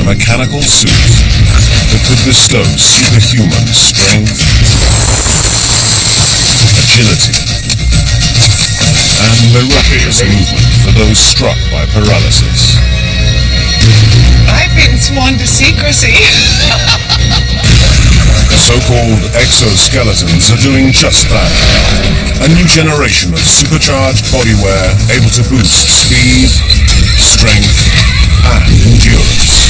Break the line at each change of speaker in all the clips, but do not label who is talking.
mechanical suit that could bestow superhuman strength, agility, and miraculous movement for those struck by paralysis.
I've been sworn to secrecy.
So-called exoskeletons are doing just that. A new generation of supercharged bodywear able to boost speed, strength, and endurance.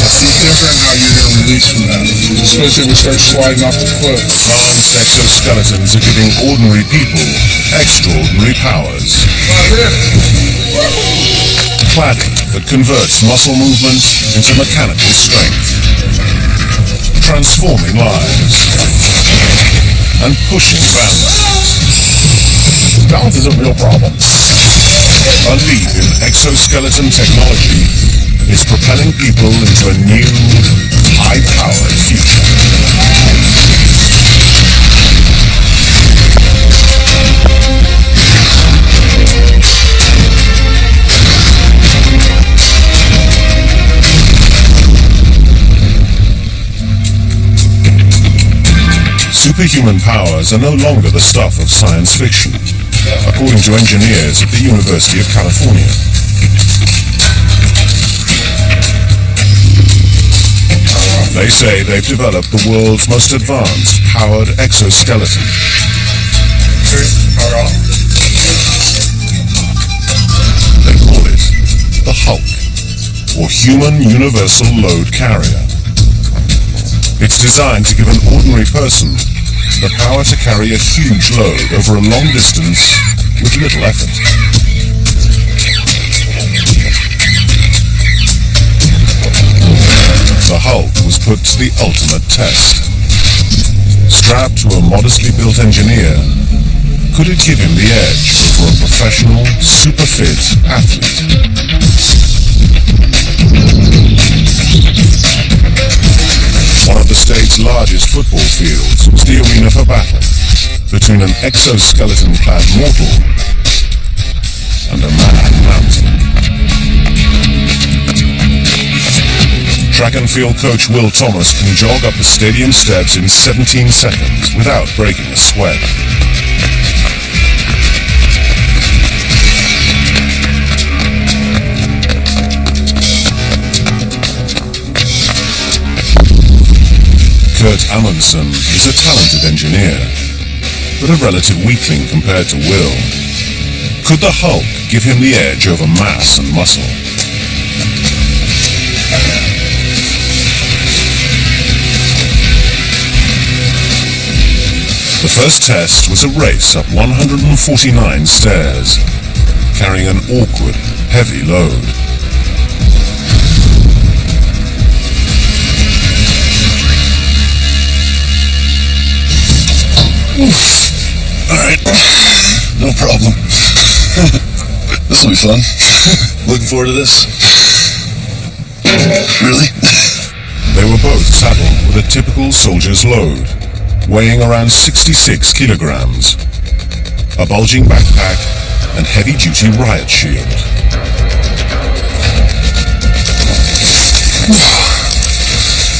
It's different how you're going to release from that, especially if we start sliding off the cliff.
Advanced exoskeletons are giving ordinary people extraordinary powers. Cladding that converts muscle movement into mechanical strength, transforming lives and pushing boundaries.
Balance is a real problem.
A leap in exoskeleton technology is propelling people into a new, high-powered future. Superhuman powers are no longer the stuff of science fiction, according to engineers at the University of California. They say they've developed the world's most advanced powered exoskeleton. They call it the Hulk, or Human Universal Load Carrier. It's designed to give an ordinary person the power to carry a huge load over a long distance with little effort. The Hulk was put to the ultimate test. Strapped to a modestly built engineer, could it give him the edge over a professional, super fit athlete? One of the state's largest football fields was the arena for battle between an exoskeleton-clad mortal and a man-mountain. Track and field coach Will Thomas can jog up the stadium steps in 17 seconds without breaking a sweat. Kurt Amundsen is a talented engineer, but a relative weakling compared to Will. Could the Hulk give him the edge over mass and muscle? The first test was a race up 149 stairs, carrying an awkward, heavy load.
Alright, no problem. This will be fun. Looking forward to this. Really?
They were both saddled with a typical soldier's load, weighing around 66 kilograms, a bulging backpack, and heavy-duty riot shield.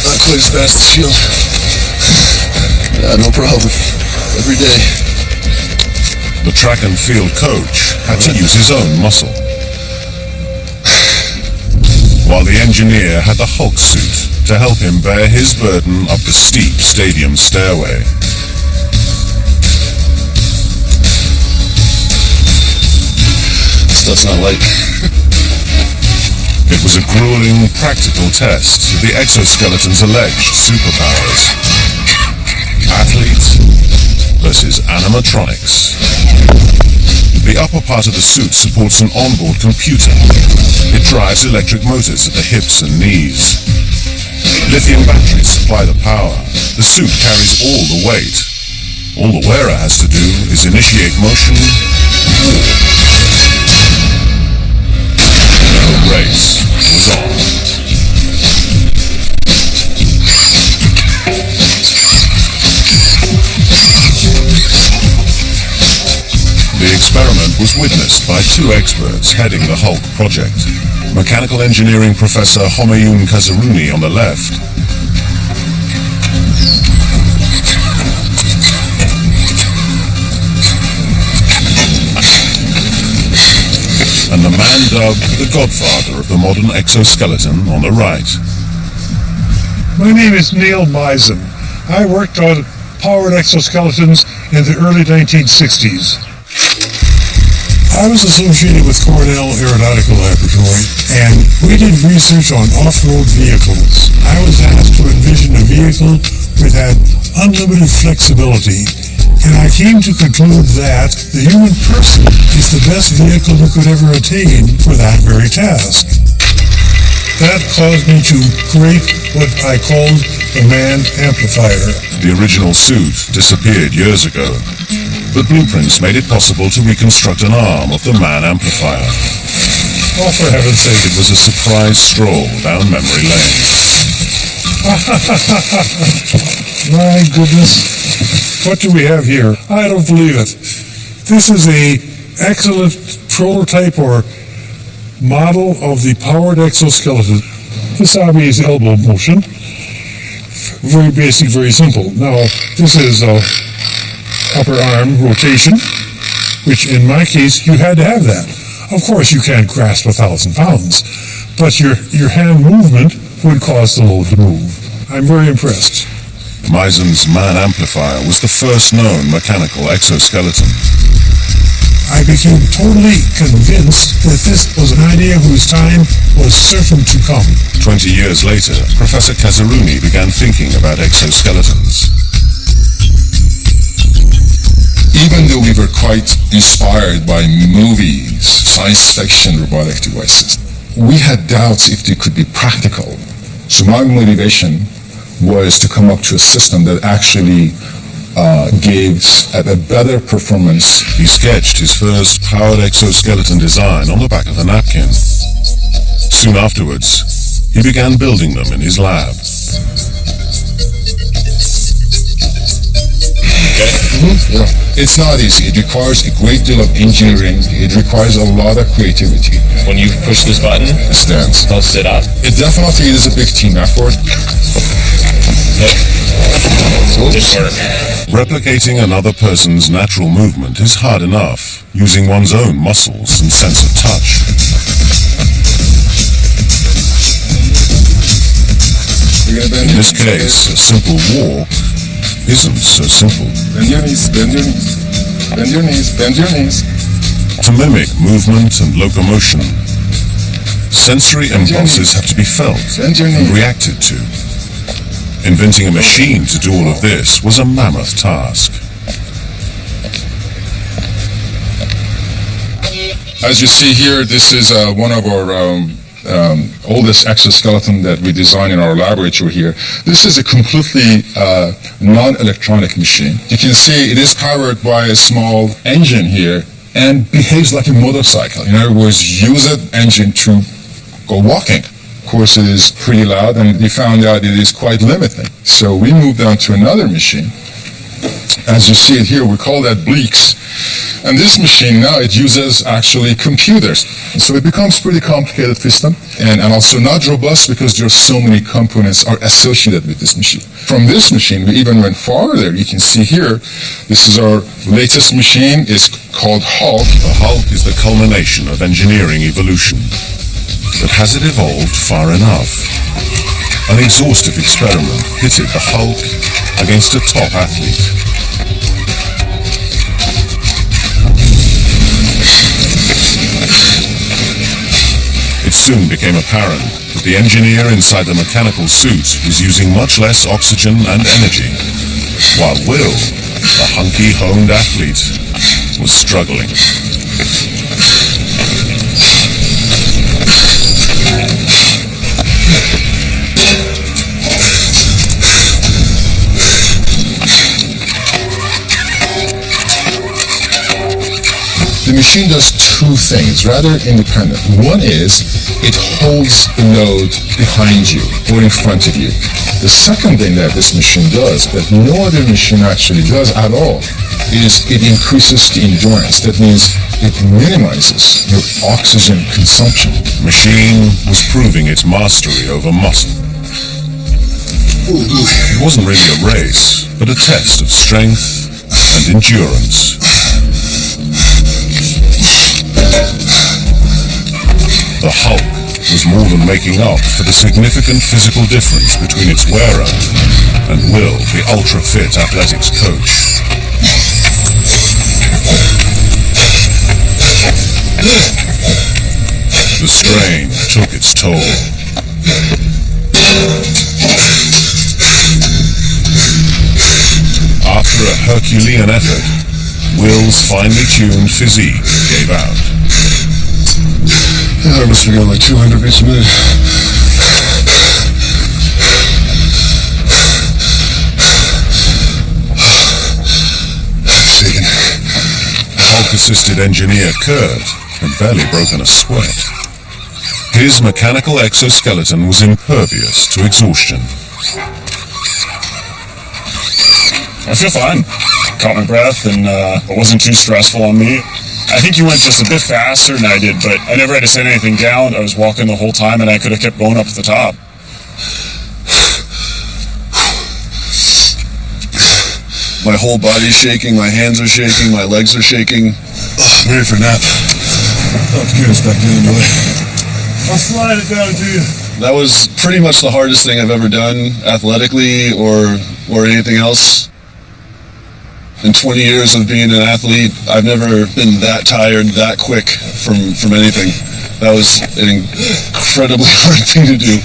Not quite as fast as shield. No problem. Every day.
The track and field coach had to use his own muscle, while the engineer had the Hulk suit to help him bear his burden up the steep stadium stairway.
Stuff's not light.
It was a grueling, practical test of the exoskeleton's alleged superpowers. Athletes versus animatronics. The upper part of the suit supports an onboard computer. It drives electric motors at the hips and knees. Lithium batteries supply the power. The suit carries all the weight. All the wearer has to do is initiate motion. The race was on. The experiment was witnessed by two experts heading the Hulk project. Mechanical engineering professor Homayoun Kazaruni on the left, and the man dubbed the godfather of the modern exoskeleton on the right.
My name is Neil Misen. I worked on powered exoskeletons in the early 1960s. I was associated with Cornell Aeronautical Laboratory, and we did research on off-road vehicles. I was asked to envision a vehicle that had unlimited flexibility, and I came to conclude that the human person is the best vehicle you could ever attain for that very task. That caused me to create what I called the Man Amplifier.
The original suit disappeared years ago, but blueprints made it possible to reconstruct an arm of the Man Amplifier.
Oh, for heaven's sake.
It was a surprise stroll down memory lane.
My goodness. What do we have here? I don't believe it. This is a excellent prototype or model of the powered exoskeleton. This obeys elbow motion. Very basic, very simple. Now, this is upper arm rotation, which in my case, you had to have that. Of course, you can't grasp 1,000 pounds, but your hand movement would cause the load to move. I'm very impressed.
Misen's Man Amplifier was the first known mechanical exoskeleton.
I became totally convinced that this was an idea whose time was certain to come.
20 years later, Professor Kazaruni began thinking about exoskeletons.
Even though we were quite inspired by movies, science fiction robotic devices, we had doubts if they could be practical. So my motivation was to come up to a system that actually gave a better performance.
He sketched his first powered exoskeleton design on the back of a napkin. Soon afterwards, he began building them in his lab.
Yeah. It's not easy. It requires a great deal of engineering. It requires a lot of creativity.
When you push this button,
It stands.
it'll sit up.
It definitely is a big team effort.
Just work.
Replicating another person's natural movement is hard enough, using one's own muscles and sense of touch. In this case, a simple walk isn't so simple.
Bend your knees, bend your knees, bend your knees, bend your knees.
To mimic movement and locomotion, sensory impulses have to be felt
Bend your
and
knees.
reacted to. Inventing a machine to do all of this was a mammoth task.
As you see here, this is one of our oldest exoskeleton that we designed in our laboratory here. This is a completely non-electronic machine. You can see it is powered by a small engine here and behaves like a motorcycle. In other words, use an engine to go walking. Of course, it is pretty loud, and we found out it is quite limiting. So we moved on to another machine. As you see it here, we call that Bleeks. And this machine now, it uses actually computers. And so it becomes pretty complicated system, and also not robust because there are so many components are associated with this machine. From this machine, we even went farther. You can see here, this is our latest machine. It's called Hulk.
The Hulk is the culmination of engineering evolution. But has it evolved far enough? An exhaustive experiment pitted the Hulk against a top athlete. It soon became apparent that the engineer inside the mechanical suit was using much less oxygen and energy, while Will, the hunky-honed athlete, was struggling.
The machine does two things, rather independent. One is it holds the load behind you or in front of you. The second thing that this machine does, that no other machine actually does at all, is it increases the endurance. That means it minimizes your oxygen consumption.
Machine was proving its mastery over muscle. It wasn't really a race, but a test of strength and endurance. The Hulk was more than making up for the significant physical difference between its wearer and Will, the ultra-fit athletics coach. The strain took its toll. After a Herculean effort, Will's finely tuned physique gave out.
I must be going like 200 beats a minute. Shaking.
Hulk-assisted engineer Kurt had barely broken a sweat. His mechanical exoskeleton was impervious to exhaustion.
I feel fine. Caught my breath and it wasn't too stressful on me. I think you went just a bit faster than I did, but I never had to set anything down. I was walking the whole time and I could have kept going up to the top.
My whole body's shaking, my hands are shaking, my legs are shaking. I'm ready for a nap. I'll have to get us back in anyway.
I'll slide it down to you.
That was pretty much the hardest thing I've ever done, athletically or anything else. In 20 years of being an athlete, I've never been that tired, that quick from anything. That was an incredibly hard thing to do.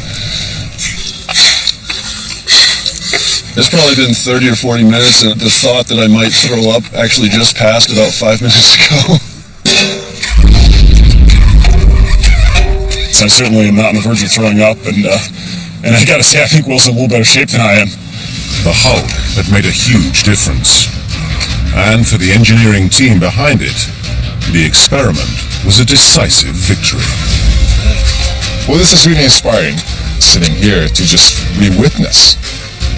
It's probably been 30 or 40 minutes, and the thought that I might throw up actually just passed about 5 minutes ago.
So I certainly am not on the verge of throwing up, and I gotta say, I think Will's in a little better shape than I am.
The Hulk had made a huge difference. And for the engineering team behind it, the experiment was a decisive victory.
Well, this is really inspiring, sitting here to just be witness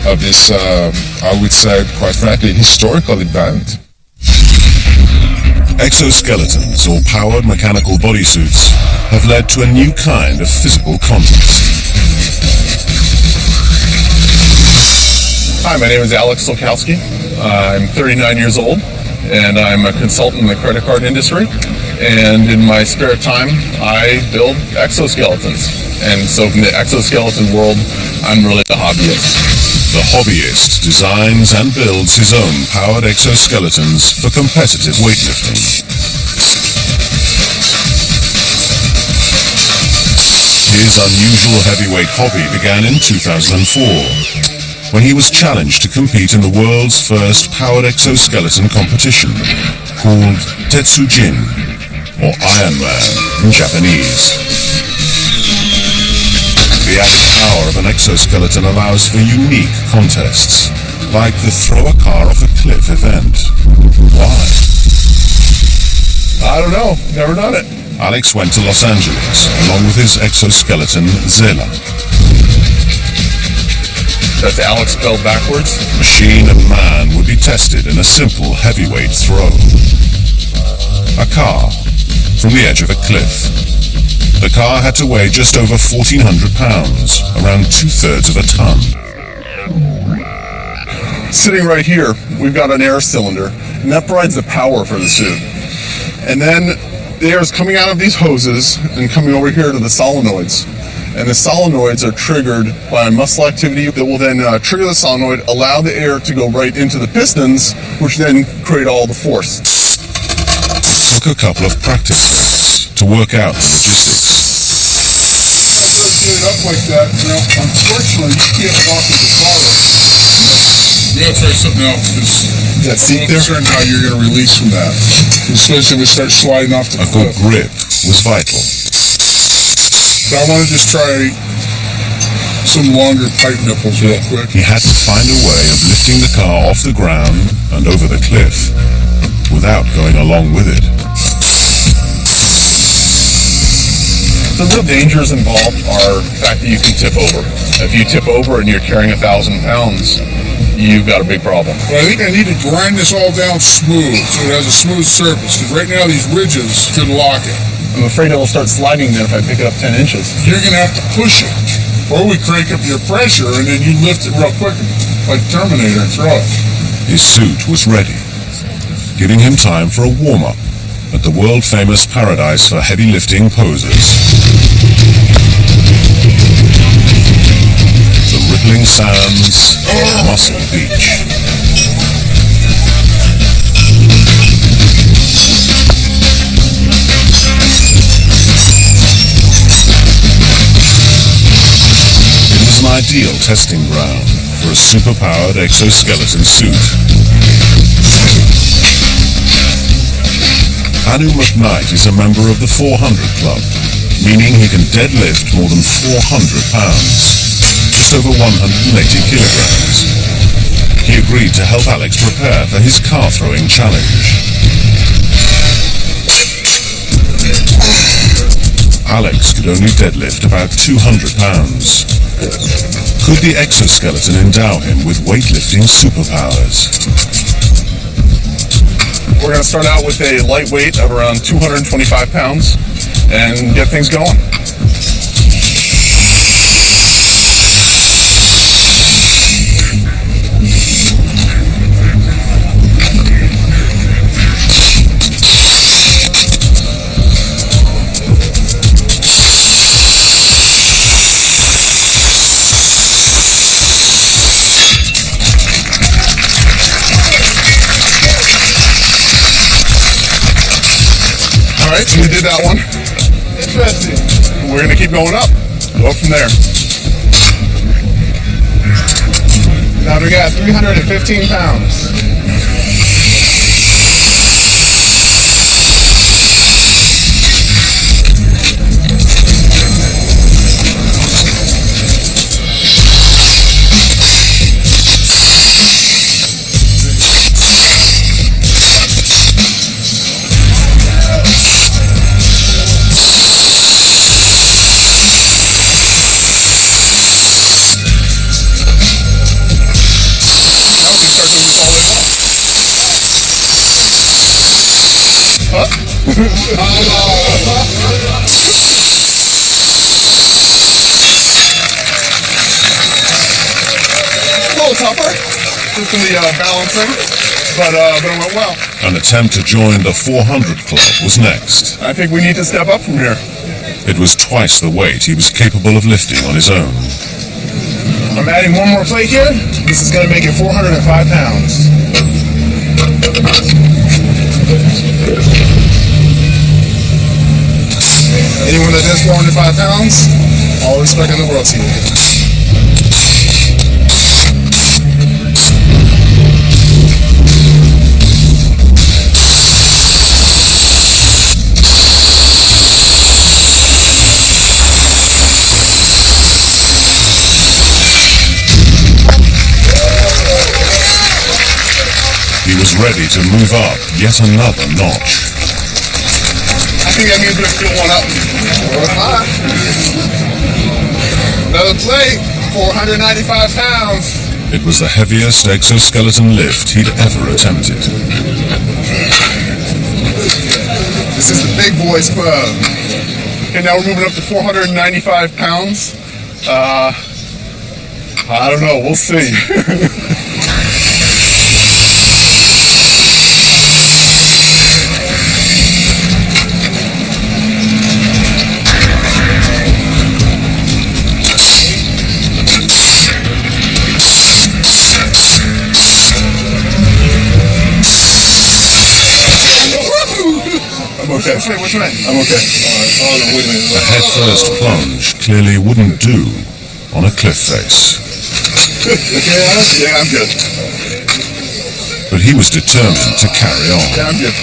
of this, I would say, quite frankly, historical event.
Exoskeletons, or powered mechanical bodysuits, have led to a new kind of physical contest.
Hi, my name is Alex Solkowski. I'm 39 years old, and I'm a consultant in the credit card industry. And in my spare time, I build exoskeletons. And so in the exoskeleton world, I'm really the hobbyist.
The hobbyist designs and builds his own powered exoskeletons for competitive weightlifting. His unusual heavyweight hobby began in 2004. When he was challenged to compete in the world's first powered exoskeleton competition, called Tetsujin, or Iron Man in Japanese. The added power of an exoskeleton allows for unique contests, like the throw a car off a cliff event. Why?
I don't know. Never done it.
Alex went to Los Angeles, along with his exoskeleton, Zela.
That's Alex spelled backwards.
Machine and man would be tested in a simple heavyweight throw. A car from the edge of a cliff. The car had to weigh just over 1,400 pounds, around 2/3 of a ton.
Sitting right here, we've got an air cylinder, and that provides the power for the suit. And then the air is coming out of these hoses and coming over here to the solenoids. And the solenoids are triggered by muscle activity that will then trigger the solenoid, allow the air to go right into the pistons, which then create all the force.
Took a couple of practice rounds to work out the logistics.
Doing it up like that, unfortunately, you can't walk in the car right now.
We gotta try something else, because
That seat
I'm
there?
concerned how you're gonna release from that. Especially if we start sliding off the
A good
cliff.
grip was vital.
So I wanna just try some longer pipe nipples real quick.
He had to find a way of lifting the car off the ground and over the cliff without going along with it.
The real dangers involved are the fact that you can tip over. If you tip over and you're carrying 1,000 pounds, you've got a big problem.
But I think I need to grind this all down smooth so it has a smooth surface, because right now these ridges could lock it.
I'm afraid it'll start sliding then if I pick it up 10 inches.
You're going to have to push it. Or we crank up your pressure and then you lift it real quick like Terminator and throw it.
His suit was ready, giving him time for a warm-up at the world-famous paradise for heavy lifting posers. The rippling sands of Muscle Beach. It was an ideal testing ground for a superpowered exoskeleton suit. Anu McKnight is a member of the 400 Club, meaning he can deadlift more than 400 pounds, just over 180 kilograms. He agreed to help Alex prepare for his car throwing challenge. Alex could only deadlift about 200 pounds. Could the exoskeleton endow him with weightlifting superpowers?
We're going to start out with a lightweight of around 225 pounds and get things going. Alright, so we did that one. Interesting. We're going to keep going up. Go from there. Now we got 315 pounds. A little tougher, just in the balancing, but it went well.
An attempt to join the 400 Club was next.
I think we need to step up from here.
It was twice the weight he was capable of lifting on his own.
I'm adding one more plate here. This is going to make it 405 pounds. Anyone that does 405 pounds, all the respect in the world to you.
He was ready to move up yet another notch.
I think that means we're still one up. Another plate, 495 pounds.
It was the heaviest exoskeleton lift he'd ever attempted.
This is the Big Boys Club. Okay, now we're moving up to 495 pounds. I don't know, we'll see. Okay. Which way? I'm okay. All right. Wait a minute.
A head-first plunge clearly wouldn't do on a cliff face.
Yeah, I'm good.
But he was determined to carry on.
Yeah, I'm good.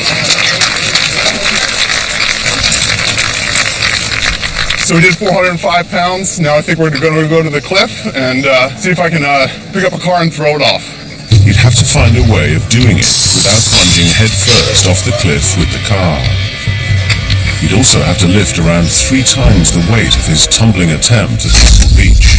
So we did 405 pounds. Now I think we're going to go to the cliff and see if I can pick up a car and throw it off.
He'd have to find a way of doing it without plunging head-first off the cliff with the car. He'd also have to lift around 3 times the weight of his tumbling attempt at Eagle Beach.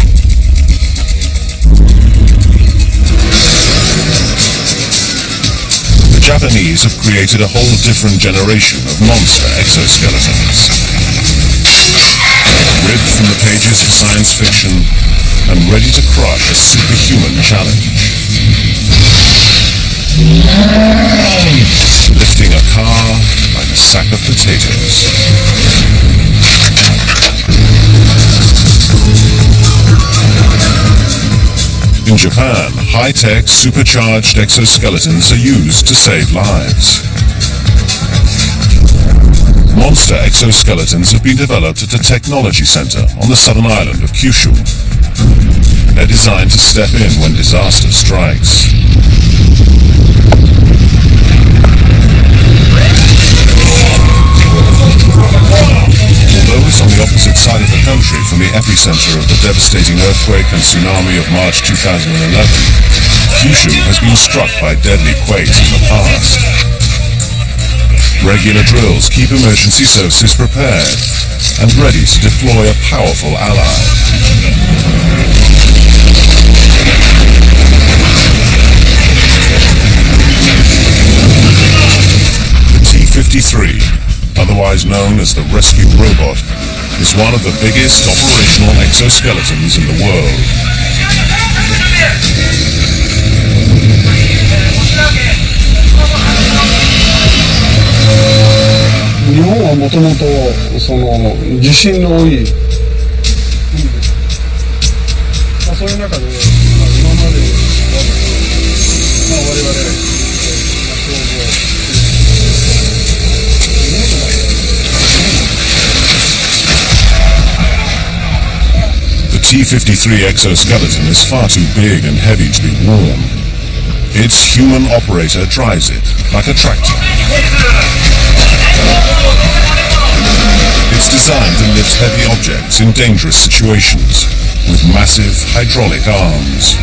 The Japanese have created a whole different generation of monster exoskeletons. Ripped from the pages of science fiction and ready to crush a superhuman challenge. Lifting a car like a sack of potatoes. In Japan, high-tech, supercharged exoskeletons are used to save lives. Monster exoskeletons have been developed at the Technology Center on the southern island of Kyushu. They're designed to step in when disaster strikes. Although it's on the opposite side of the country from the epicenter of the devastating earthquake and tsunami of March 2011, Kyushu has been struck by deadly quakes in the past. Regular drills keep emergency services prepared and ready to deploy a powerful ally. The T-53, otherwise known as the Rescue Robot, is one of the biggest operational exoskeletons in the world.
日本はもともとその地震の多い、そういう中で、今まで我々
The T-53 exoskeleton is far too big and heavy to be worn. Its human operator drives it like a tractor. It's designed to lift heavy objects in dangerous situations with massive hydraulic arms.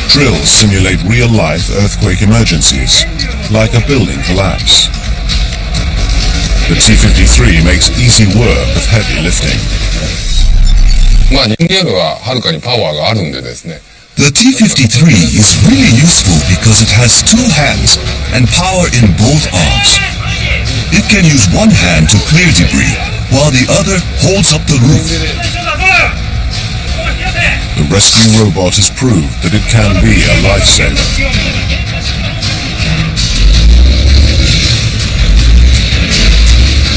Drills simulate real-life earthquake emergencies, like a building collapse. The T-53 makes easy work of heavy lifting.
まあ人間よりははるかにパワーがあるんでですね。
The T-53 is really useful because it has 2 hands and power in both arms. It can use one hand to clear debris, while the other holds up the roof.
The rescue robot has proved that it can be a lifesaver.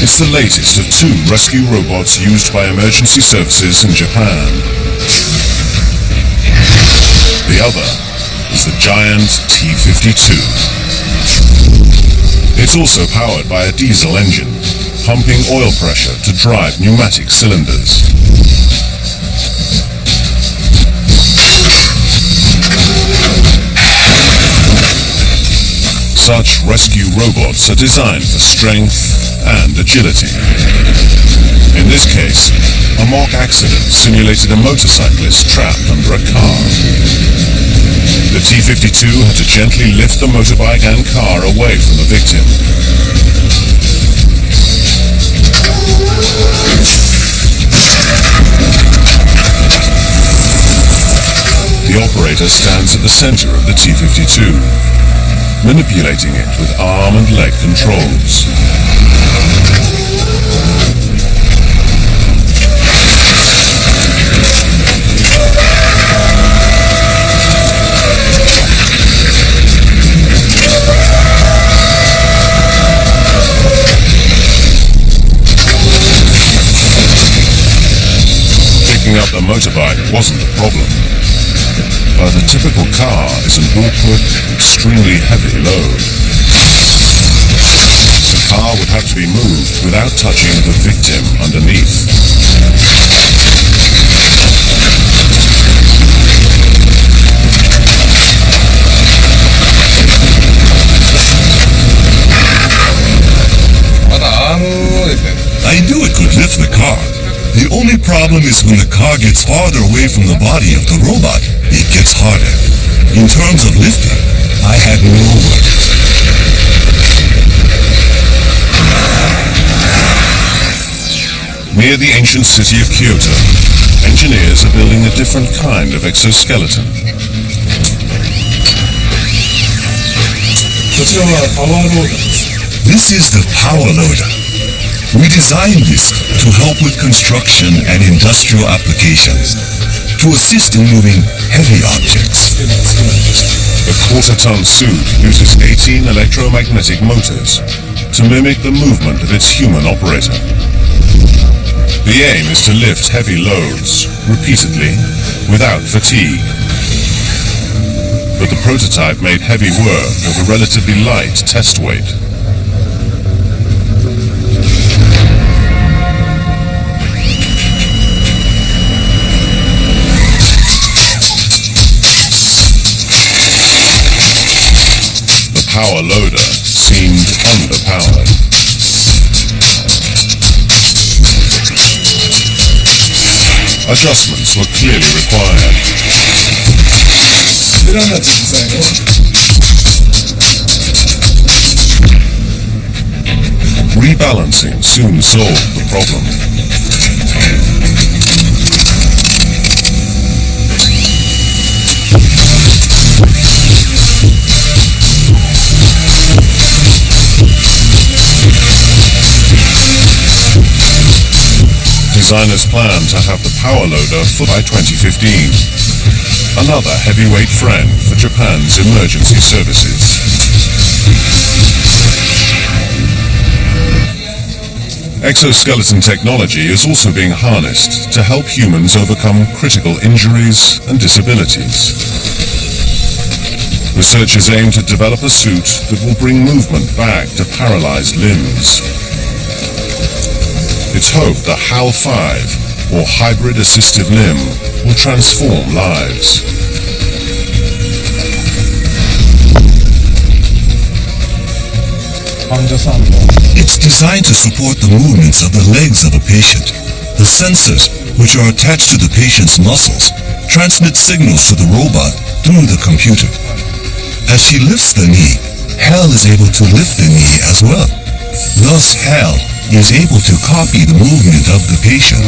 It's the latest of 2 rescue robots used by emergency services in Japan. The other is the giant T-52. It's also powered by a diesel engine, pumping oil pressure to drive pneumatic cylinders. Such rescue robots are designed for strength and agility. In this case, a mock accident simulated a motorcyclist trapped under a car. The T-52 had to gently lift the motorbike and car away from the victim. The operator stands at the center of the T-52, manipulating it with arm and leg controls. Picking up the motorbike wasn't the problem, but a typical car is an awkward, extremely heavy load. The car would have to be moved without touching the victim underneath.
I knew it could lift the car. The only problem problem is when the car gets farther away from the body of the robot, it gets harder. In terms of lifting, I had no worries.
Near the ancient city of Kyoto, engineers are building a different kind of exoskeleton.
This is the power loader. We designed this to help with construction and industrial applications, to assist in moving heavy objects.
The quarter-ton suit uses 18 electromagnetic motors to mimic the movement of its human operator. The aim is to lift heavy loads, repeatedly, without fatigue. But the prototype made heavy work of a relatively light test weight. The power loader seemed underpowered. Adjustments were clearly required. Rebalancing soon solved the problem. Designers plan to have the power loader full by 2015. Another heavyweight friend for Japan's emergency services. Exoskeleton technology is also being harnessed to help humans overcome critical injuries and disabilities. Researchers aim to develop a suit that will bring movement back to paralyzed limbs. It's hoped the HAL-5, or Hybrid Assisted Limb, will transform lives.
It's designed to support the movements of the legs of a patient. The sensors, which are attached to the patient's muscles, transmit signals to the robot through the computer. As she lifts the knee, HAL is able to lift the knee as well. Thus, HAL is able to copy the movement of the patient.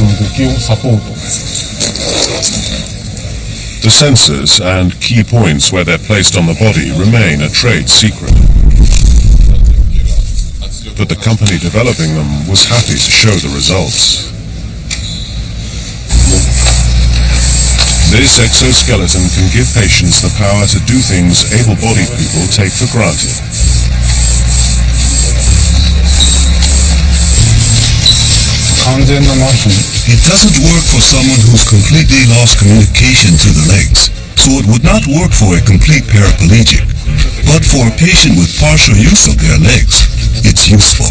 The sensors and key points where they're placed on the body remain a trade secret. But the company developing them was happy to show the results. This exoskeleton can give patients the power to do things able-bodied people take for granted.
It doesn't work for someone who's completely lost communication to the legs, so it would not work for a complete paraplegic. But for a patient with partial use of their legs, it's useful.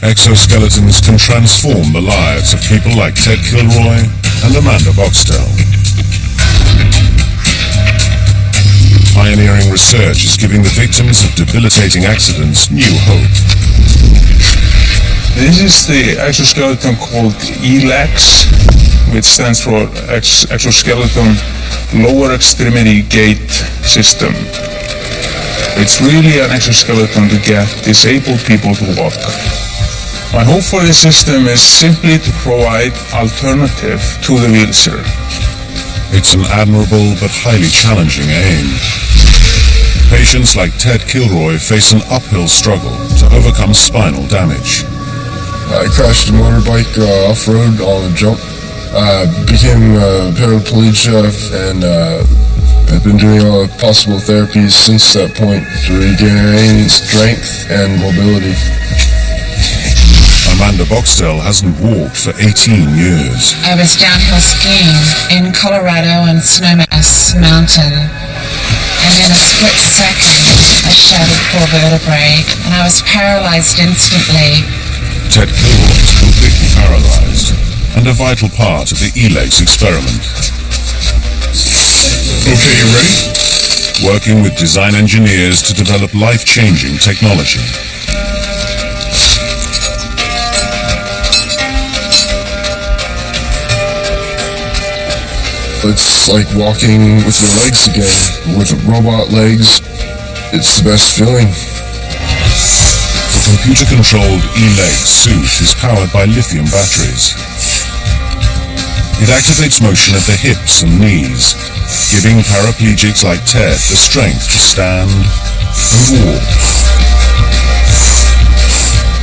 Exoskeletons can transform the lives of people like Ted Kilroy and Amanda Boxtel. Pioneering research is giving the victims of debilitating accidents new hope.
This is the exoskeleton called ELEX, which stands for Exoskeleton Lower Extremity Gait System. It's really an exoskeleton to get disabled people to walk. My hope for this system is simply to provide alternative to the wheelchair.
It's an admirable but highly challenging aim. Patients like Ted Kilroy face an uphill struggle to overcome spinal damage.
I crashed a motorbike off-road on a jump. Became paraplegic and I've been doing all the possible therapies since that point to regain strength and mobility.
Amanda Boxtel hasn't walked for 18 years.
I was downhill skiing in Colorado on Snowmass Mountain, and in a split second I shattered 4 vertebrae and I was paralyzed instantly.
Ted Kilroy is completely paralyzed and a vital part of the ELEX experiment.
Okay, you ready?
Working with design engineers to develop life-changing technology.
It's like walking with your legs again, with robot legs. It's the best feeling.
The computer-controlled E-Leg suit is powered by lithium batteries. It activates motion at the hips and knees, giving paraplegics like Ted the strength to stand and walk.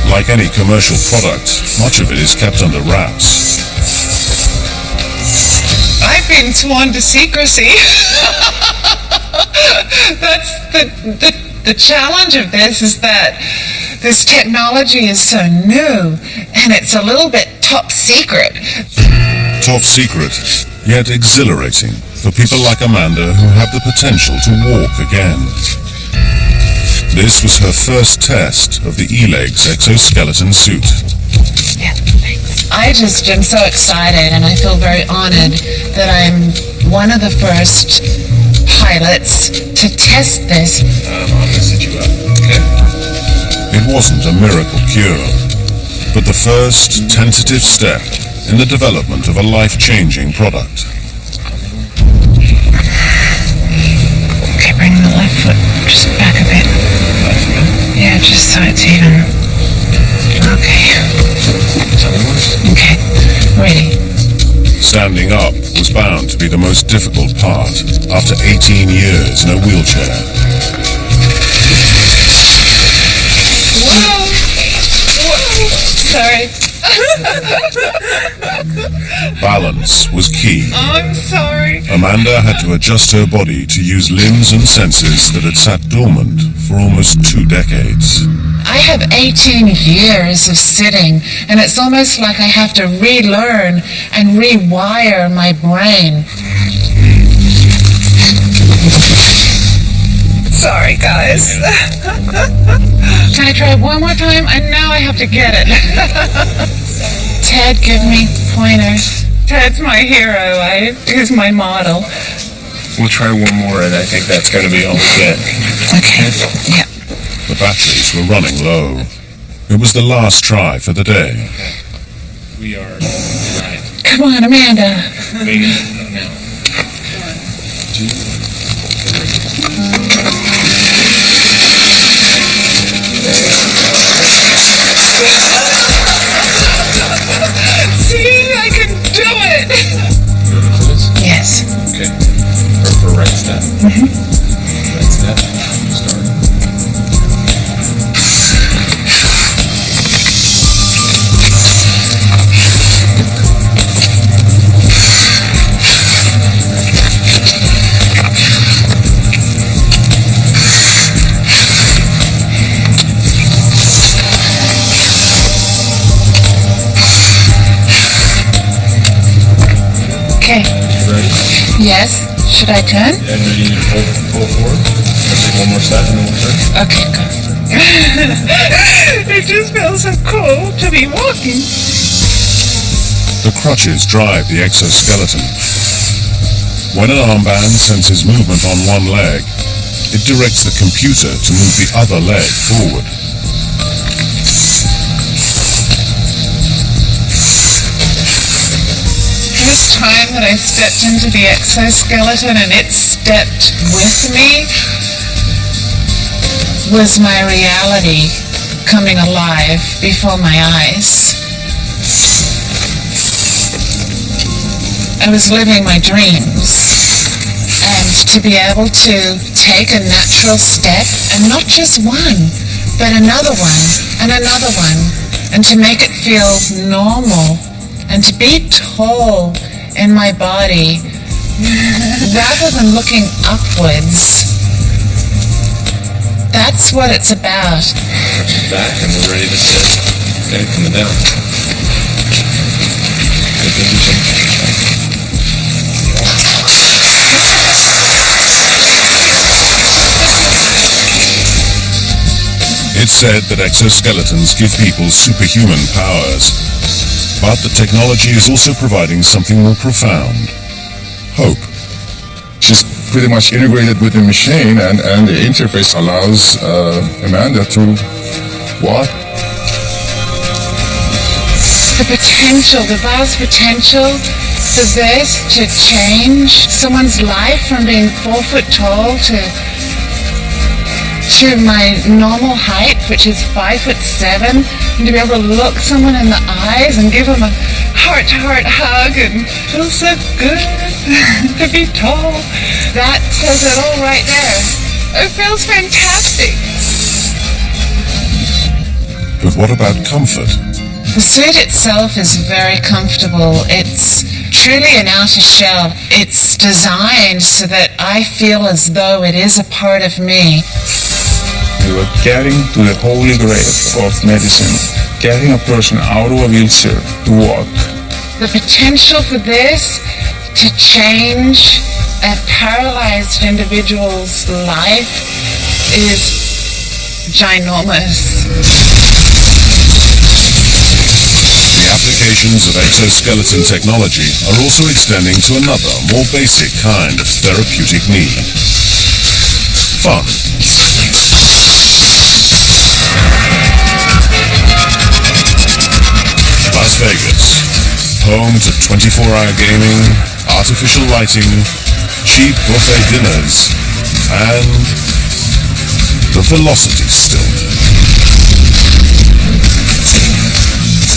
Like any commercial product, much of it is kept under wraps.
I've been sworn to secrecy. That's the challenge of this, is that this technology is so new and it's a little bit top secret.
Top secret, yet exhilarating for people like Amanda who have the potential to walk again. This was her first test of the E-Legs exoskeleton suit.
Yeah, thanks. I just am so excited, and I feel very honored that I'm one of the first pilots to test this.
I'm gonna set you up, okay?
It wasn't a miracle cure, but the first tentative step in the development of a life-changing product.
Okay, bring the left foot just back a bit. Yeah, just so it's even. Okay. Okay, ready.
Standing up was bound to be the most difficult part after 18 years in a wheelchair.
Whoa! Whoa! Sorry.
Balance was key.
Oh, I'm sorry.
Amanda had to adjust her body to use limbs and senses that had sat dormant for almost 2 decades.
I have 18 years of sitting, and it's almost like I have to relearn and rewire my brain. Sorry, guys. Can I try it one more time? I know I have to get it. Ted, give me pointers. Ted's my hero. He's my model.
We'll try one more, and I think that's going to be all we get.
Okay. Yeah.
The batteries were running low. It was the last try for the day.
We are live.
Come on, Amanda.
Megan, now. 2.
See, I can do it. Yes.
Okay. For right step. Right step. Start.
Okay.
Ready?
Yes. Should I turn?
And then you need to pull forward. Let's take one more step and then we'll turn.
Okay, good. It just feels so cool to be walking.
The crutches drive the exoskeleton. When an armband senses movement on one leg, it directs the computer to move the other leg forward.
First time that I stepped into the exoskeleton and it stepped with me was my reality coming alive before my eyes. I was living my dreams, and to be able to take a natural step, and not just one, but another one, and another one, and to make it feel normal, and to be tall in my body, rather than looking upwards. That's what it's about.
Back and we're ready to sit. Okay, coming down. Good position.
It's said that exoskeletons give people superhuman powers, but the technology is also providing something more profound. Hope.
She's pretty much integrated with the machine, and the interface allows Amanda to walk.
The potential, the vast potential for this to change someone's life from being 4 foot tall to my normal height, which is 5'7", and to be able to look someone in the eyes and give them a heart-to-heart hug and feel so good to be tall. That says it all right there. It feels fantastic.
But what about comfort?
The suit itself is very comfortable. It's truly an outer shell. It's designed so that I feel as though it is a part of me.
We were getting to the holy grail of medicine, getting a person out of a wheelchair to walk.
The potential for this to change a paralyzed individual's life is ginormous.
The applications of exoskeleton technology are also extending to another, more basic kind of therapeutic need. Fun. Las Vegas, home to 24-hour gaming, artificial lighting, cheap buffet dinners, and the Velocity Stilt.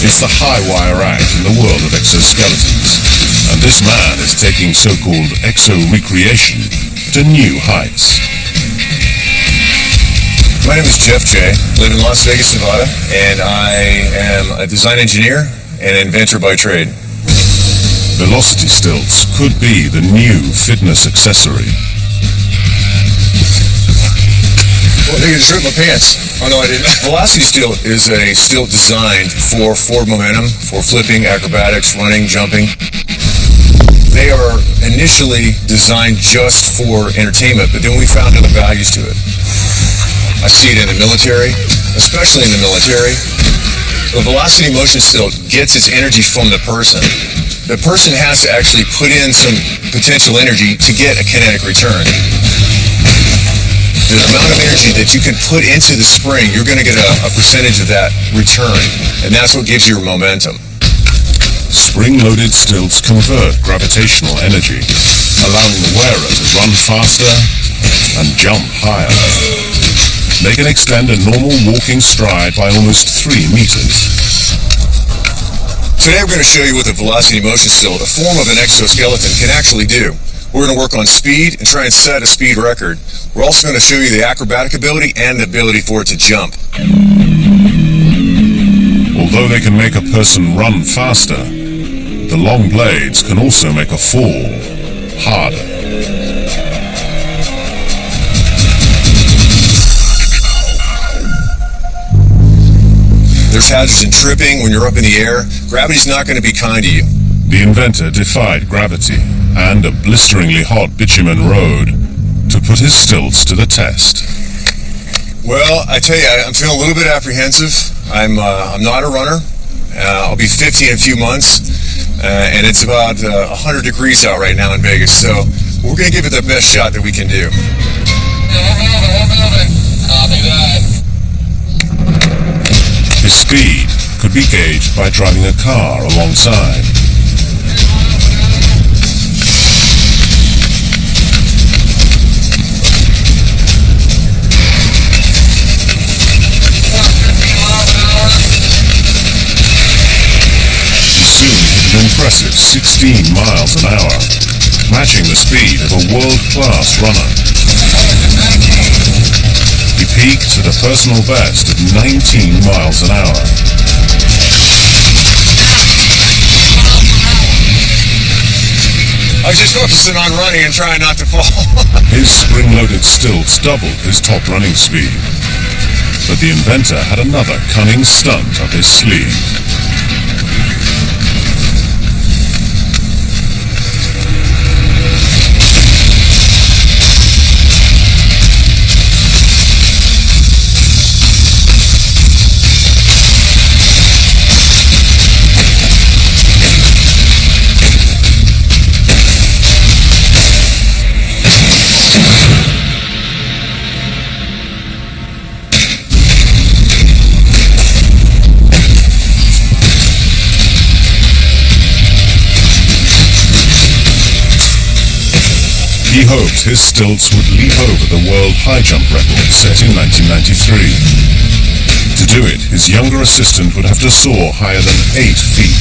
It's the high-wire act in the world of exoskeletons, and this man is taking so-called exo-recreation to new heights.
My name is Jeff J. I live in Las Vegas, Nevada, and I am a design engineer and inventor by trade.
Velocity Stilts could be the new fitness accessory.
Well, I just ripped my pants. Oh, no, I didn't. Velocity Stilt is a stilt designed for forward momentum, for flipping, acrobatics, running, jumping. They are initially designed just for entertainment, but then we found other values to it. I see it in the military, especially in the military. The Velocity Motion Stilt gets its energy from the person. The person has to actually put in some potential energy to get a kinetic return. The amount of energy that you can put into the spring, you're going to get a percentage of that return, and that's what gives you your momentum.
Spring-loaded stilts convert gravitational energy, allowing the wearer to run faster and jump higher. They can extend a normal walking stride by almost 3 meters.
Today we're going to show you what the Velocity Motion Stilt, a form of an exoskeleton, can actually do. We're going to work on speed and try and set a speed record. We're also going to show you the acrobatic ability and the ability for it to jump.
Although they can make a person run faster, the long blades can also make a fall harder.
There's hazards in tripping when you're up in the air. Gravity's not going to be kind to you.
The inventor defied gravity and a blisteringly hot bitumen road to put his stilts to the test.
Well, I tell you, I'm feeling a little bit apprehensive. I'm not a runner. I'll be 50 in a few months, and it's about 100 degrees out right now in Vegas, so we're going to give it the best shot that we can do. Copy that.
His speed could be gauged by driving a car alongside. Impressive 16 miles an hour, matching the speed of a world-class runner. He peaked at a personal best of 19 miles an hour.
I was just focusing on running and trying not to fall.
His spring-loaded stilts doubled his top running speed, but the inventor had another cunning stunt up his sleeve. He hoped his stilts would leap over the world high jump record set in 1993. To do it, his younger assistant would have to soar higher than 8 feet.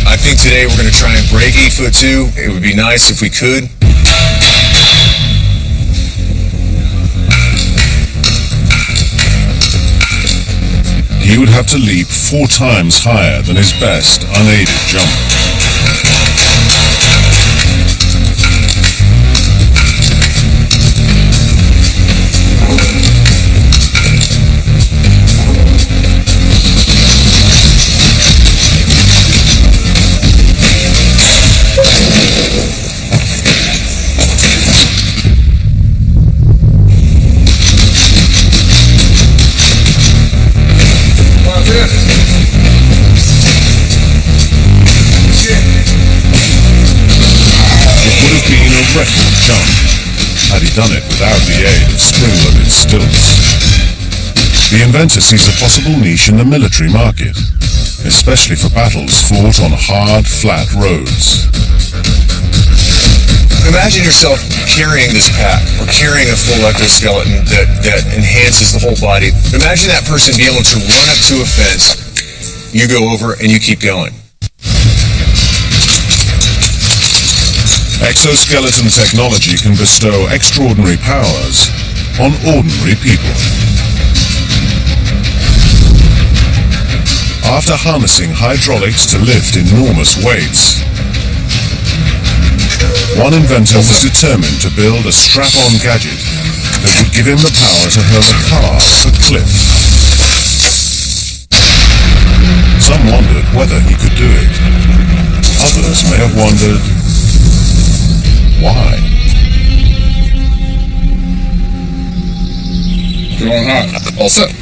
I think today we're going to try and break 8 foot 2. It would be nice if we could.
He would have to leap 4 times higher than his best unaided jump. Record jump, had he done it without the aid of spring-loaded stilts. The inventor sees a possible niche in the military market, especially for battles fought on hard, flat roads.
Imagine yourself carrying this pack, or carrying a full exoskeleton that enhances the whole body. Imagine that person being able to run up to a fence, you go over, and you keep going.
Exoskeleton technology can bestow extraordinary powers on ordinary people. After harnessing hydraulics to lift enormous weights, one inventor was determined to build a strap-on gadget that would give him the power to hurl a car off a cliff. Some wondered whether he could do it. Others may have wondered why?
Going hot. All set.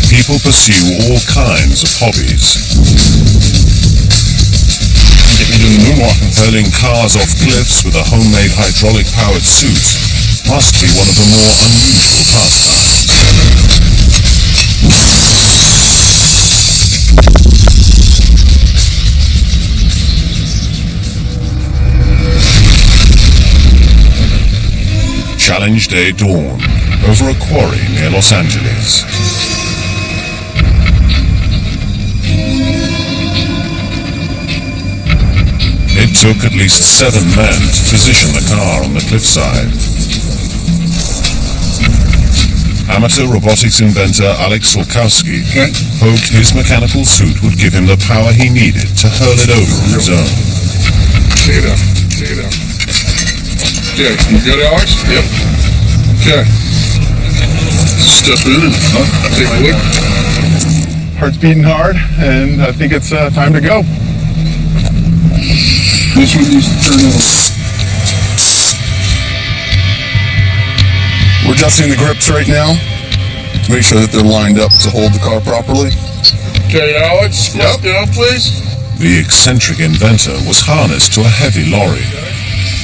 People pursue all kinds of hobbies.
Get me doing the moonwalking.
Hurling cars off cliffs with a homemade hydraulic-powered suit must be one of the more unusual pastimes. Challenge Day dawned over a quarry near Los Angeles. It took at least 7 men to position the car on the cliffside. Amateur robotics inventor Alex Sulkowski hoped his mechanical suit would give him the power he needed to hurl it over on his own.
Take it out. Take it out. Okay, you good, Alex? Yep. Okay. Step in and take a look.
Heart's beating hard, and I think it's time to go.
This one needs to turn over.
We're adjusting the grips right now to make sure that they're lined up to hold the car properly.
Okay, Alex, squat down, please.
The eccentric inventor was harnessed to a heavy lorry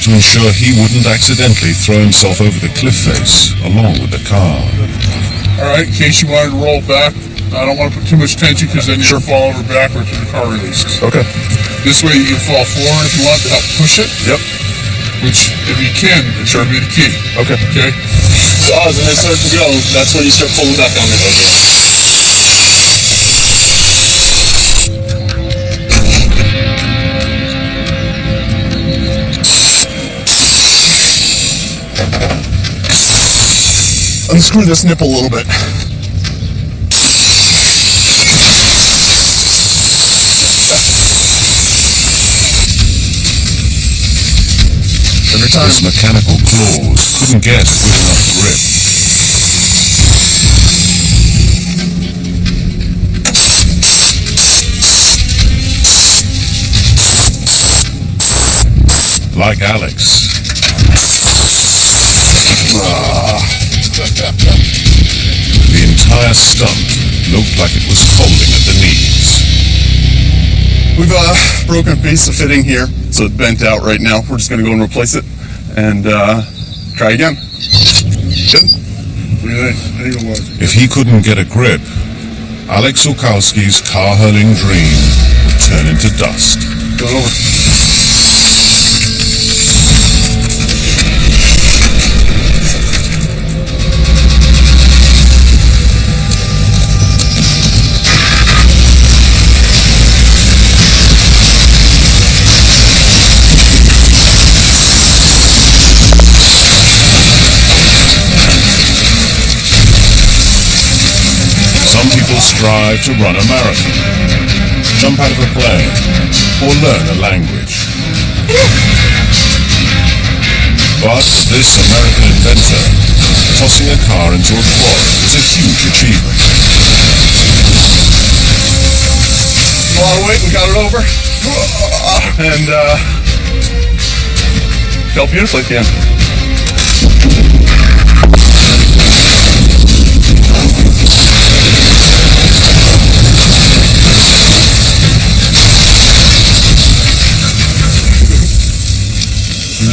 to ensure he wouldn't accidentally throw himself over the cliff face along with the car.
All right, in case you wanted to roll back, I don't want to put too much tension because then you'll fall over backwards when the car releases.
Okay.
This way you can fall forward if you want to help push it.
Yep.
Which, if you can, it should be the key.
Okay.
Okay?
So as it starts to go, that's when you start pulling back on it. Okay.
Unscrew this nipple a little bit.
Every time his mechanical claws couldn't get a good enough grip. Like Alex. The entire stunt looked like it was folding at the knees.
We've broken a piece of fitting here, so it's bent out right now. We're just going to go and replace it and try again. Good?
If he couldn't get a grip, Alex Sulkowski's car-hurling dream would turn into dust.
Go over.
Some people strive to run a marathon, jump out of a plane, or learn a language. But this American inventor, tossing a car into a quarry, is a huge achievement.
A lot of weight, we got it over. And felt beautifully at the end.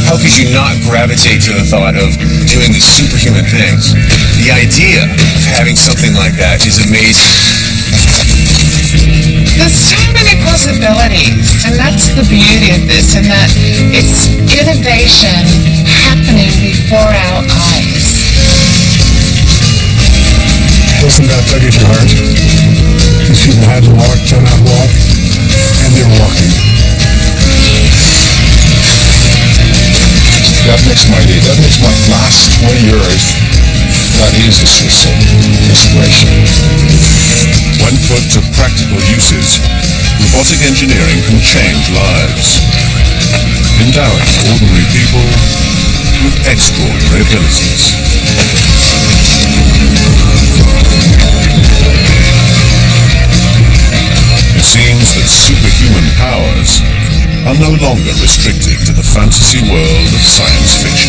How could you not gravitate to the thought of doing these superhuman things? The idea of having something like that is amazing.
There's so many possibilities, and that's the beauty of this, and that it's innovation happening before our eyes.
Wasn't that tug at your heart? These people had to walk, cannot walk, and they're walking.
That makes my last 20 years, that is a source of inspiration.
When put to practical uses, robotic engineering can change lives, endowing ordinary people with extraordinary abilities. It seems that superhuman powers are no longer restricted to the fantasy world of science fiction.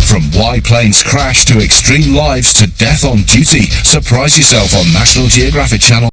From why planes crash to extreme lives to death on duty, surprise yourself on National Geographic Channel.